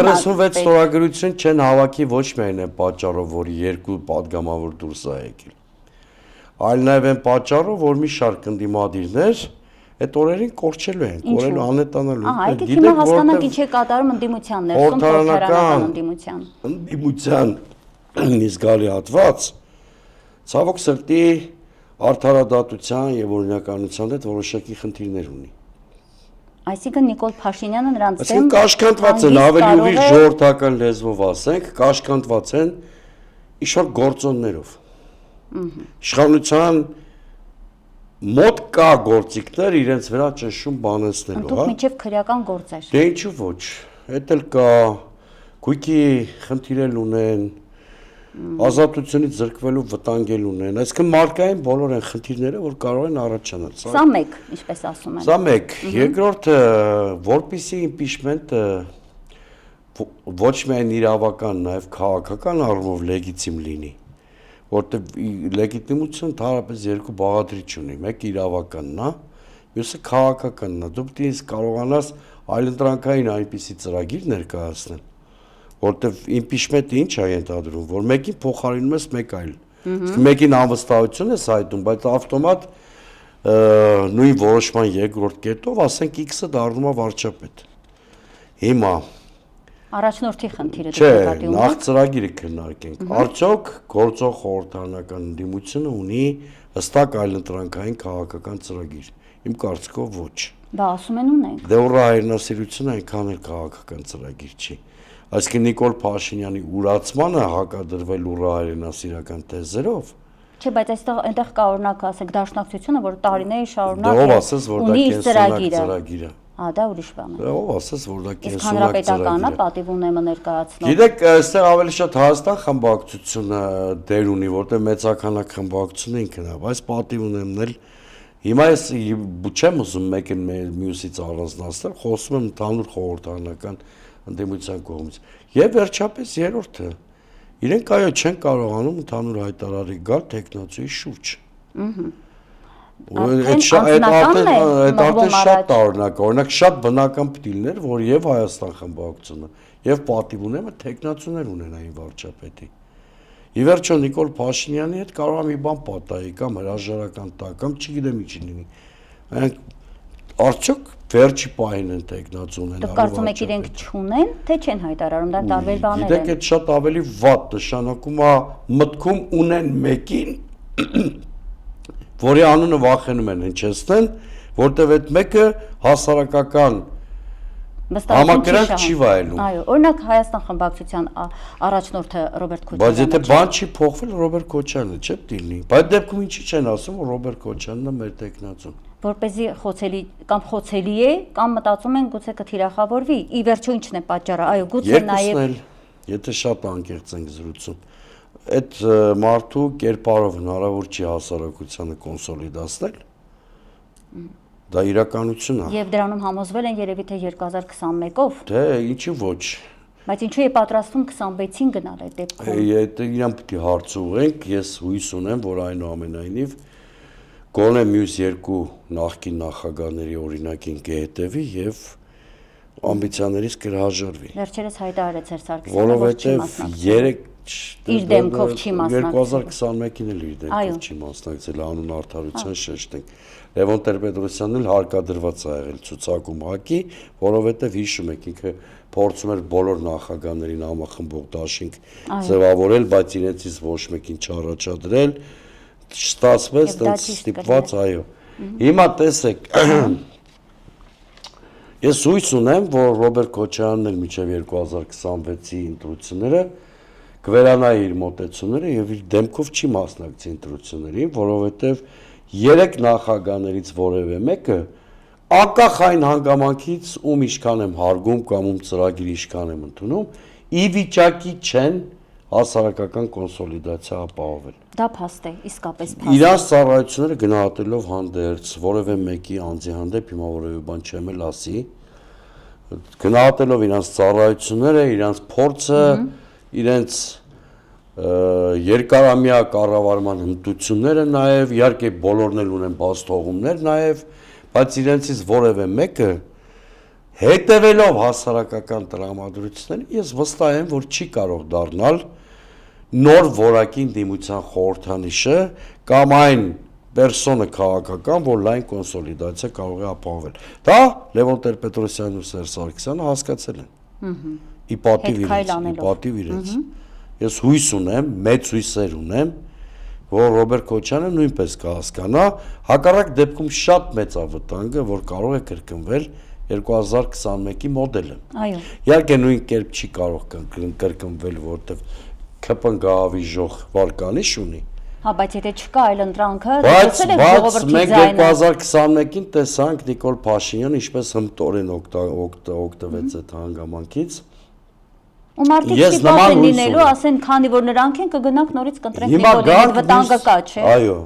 36 ստորագրություն չեն հավաքի ոչ միայն այն պատճառով, որ երկու падգամավոր դուրս է եկել, այլ նաև այն պատճառով, որ մի շարք ընդդիմադիրներ այդ օրերին կորչելու են, կորելու անետանալու։ Եկեք հիմա հասկանանք ինչ է կատարում ընդդիմության ներսում խորհրդարանական ընդդիմության զգալի հատված, ցավոք սրտի արդարադատության եւ օրինականության հետ որոշակի խնդիրներ ունի։ Այսինքն Նիկոլ Փաշինյանը նրանց դեմ կաշկանդված են, ավելի ուղիղ ժողովրդական լեզվով ասենք, կաշկանդված են ինչ-որ գործոններով։ Իշխանության մոտ կա գործիքներ իրենց վրա ճնշում բանեցնելու, հա։ Դուք միջև քրեական գործեր։ Դե ինչու ոչ, էդ էլ կա, գույքի խնդիրել ունեն, ազատությունից զրկվելու վտանգել ունեն, այսինքն մարկային բոլոր այն խնդիրները, որ կարող են առաջանալ։ Սա մեկ, ինչպես ասում են։ Սա մեկ, երկրորդը, որպեսզի իմպիչմենտը ոչ միայն իրավական, նաև քաղաքական առումով լեգիտիմ լինի, որտեղ լեգիտիմություն ընդհանրապես երկու բաղադրիչ ունի, մեկը իրավականն է, մյուսը քաղաքականն է։ Դու պետք է կարողանաս այլընտրանքային այնպիսի ծրագիր ներկայացնել, որտեղ impeachment-ը ինչ է ենթադրում, որ մեկին փոխարինում ես մեկ այլ։ Իսկ մեկին անվստահություն ես հայտնում, բայց ավտոմատ նույն որոշման երկրորդ կետով, ասենք X-ը դառնում է վարչապետ։ Հիմա առաջնորդի խնդիրը դուք նկատի ունեք։ Նախ ծրագիրը քննարկենք։ Արդյոք գործող խորհրդարանական ընդդիմությունը ունի հստակ այլընտրանքային քաղաքական ծրագիր։ Իմ կարծիքով ոչ։ Դա ասում են ունենք։ Դե ուռա հայրենասիրությունը այնքան էլ քաղաքական ծրագիր չի։ Այսինքն Նիկոլ Փաշինյանի ուրացմանը հակադրվել ուռա հայրենասիրական թեզերով։ Չէ, բայց այնտեղ կա օրինակ ասենք դաշնակցությունը, որ տարիների շարունակ ով ասես, որ դա ծրագիր է։ Դա ուրիշ բան է։ Ով ասես, որ դա իսկ հանրապետականը պատիվ ունեմը ներկայացնում։ Գիտեք, այստեղ ավելի շատ Հայաստան խմբակցությունը դեր ունի, որտեղ մեծականակ խմբակցությունը ինքն է, բայց պատիվ ունեմն էլ հիմա ես չեմ ուզում մեկը մյուսից առանձնացնել, խոսում եմ ընդհանուր խորհրդարանական ընդդիմության կողմից։ Եվ վերջապես երրորդը, իրենք այո չեն կարողանում ընդհանուր հայտարարի գալ տեխնացիայի շուրջ։ Այդ արդեն շատ տարօրինակ, օրինակ շատ բնական պետք է լիներ, որ եւ Հայաստան խմբակցությունը եւ պատիվ ունեմը տեխնացիներ ունենային վարչապետի։ Ի վերջո Նիկոլ Փաշինյանի հետ կարող է մի բան պատահի կամ հրաժարական տա կամ չգիտեմ ինչ լինի։ Արդյոք վերջի պահին են տեխնացու ունենալու։ Դուք կարծում եք իրենք չունեն, թե չեն հայտարարում, դա տարբեր բաներ են։ Գիտեք, այդ շատ ավելի վատ նշանակում է մտքում ունեն մեկին, որի անունը վախենում են հնչեցնել, որտեղ այդ մեկը հասարակական համակրանք չի վայելում։ Այո, օրինակ Հայաստան խմբակցության առաջնորդը Ռոբերտ Քոչարյանը։ Բայց եթե բան չի փոխվել, Ռոբերտ Քոչարյանը չէ՞ դիլնի։ Բայց դեպքում ինչի չեն ասում, որ Ռոբերտ Քոչարյանն է մեր տեխնացուն։ Որպեսզի խոցելի կամ խոցելի է, կամ մտածում են գուցե կթիրախավորվի։ Ի վերջո ինչն է պատճառը։ Այո, գուցե նաև եթե շատ անկեղծ ենք զրուցում, այդ մարդու կերպարով հնարավոր չի հասարակությանը կոնսոլիդացնել։ Դա իրականություն է։ Եվ դրանում համոզվել են երևի թե 2021-ով։ Դե ինչի ոչ։ Բայց ինչու է պատրաստվում 26-ին գնալ այդ դեպքում։ Եթե իրան պետք է հարց ուղենք, ես հույս ունեմ, որ այնուամենայնիվ գոնե մյուս երկու նախկին նախագահների օրինակին կհետևի եւ ամբիցիաներից կհրաժարվի։ Վերջերս հայտարարեց Սարգսյանը, որ չի մասնակցել։ Իր դեմքով չի մասնակցել։ 2021-ին էլ իր դեմքով չի մասնակցել, անուն արդարության շեշտենք։ Լևոն Տեր-Պետրոսյանն էլ հարկադրված է եղել ցուցակում ՀԱԿ-ի, որովհետեւ հիշում եք ինքը փորձում էր բոլոր նախագահներին համախմբող դաշինք ձևավորել, բայց իրենցից ոչ մեկին չառաջադրել, չստացվեց, տենց ստիպված, այո։ Հիմա տեսեք, ես հույս ունեմ, որ Ռոբերտ Քոչարյանն էլ մինչև 2026-ի ընտրությունները կվերանա իր մոտեցումները եւ իր դեմքով չի մասնակցի ընտրություններին, որովհետեւ երեք նախագահներից որևէ մեկը անկախ այն հանգամանքից ում ինչքան եմ հարգում կամ ում ծրագիր ինչքան եմ ընդունում, ի վիճակի չեն հասարակական կոնսոլիդացիա ապահովել։ Դա փաստ է, իսկապես փաստ է։ Իրանց ծառայությունները գնահատելով հանդերձ որևէ մեկի անձի հանդեպ հիմա որևէ բան չեմ էլ ասի, գնահատելով իրանց ծառայությունները, իրանց փորձը, իրենց երկարամյա կառավարման հմտությունները նաև, իհարկե բոլորն էլ ունեն բաց թողումներ նաև, բայց իրենցից որևէ մեկը Հետևելով հասարակական տրամադրություններին, ես վստահ եմ, որ չի կարող դառնալ նոր որակին դիմության խորհրդանիշը կամ այն պերսոնը քաղաքական, որ լայն կոնսոլիդացիա կարող է ապահովել։ Դա Լևոն Տեր-Պետրոսյանն ու Սերժ Սարգսյանը հասկացել են։ Ի պատիվ իրենց։ Ես հույս ունեմ, մեծ հույսեր ունեմ, որ Ռոբերտ Քոչյանը նույնպես կհասկանա, հակառակ դեպքում շատ մեծ է վտանգը, որ կարող է կրկնվել 2021-ի մոդելը։ Այո։ Իհարկե նույն կերպ չի կարող կրկնվել, որովհետև ԿՊ գահավիժող վարկանիշ ունի։ Հա, բայց եթե չկա այլ ընտրանքը, Բայց դուք եք ժողովրդի մենք ձայնը։ 2021-ին տեսանք Նիկոլ Փաշինյանը ինչպես հմտորեն օգտվեց այդ հանգամանքից։ Ու մարդիկ Ես ստիպված նման են հույս լինելու, ունեմ։ ասեն, քանի որ նրանք են կգնանք նորից կընտրենք Հիմա Նիկոլին, այդ վտանգը կա, չէ։ այո,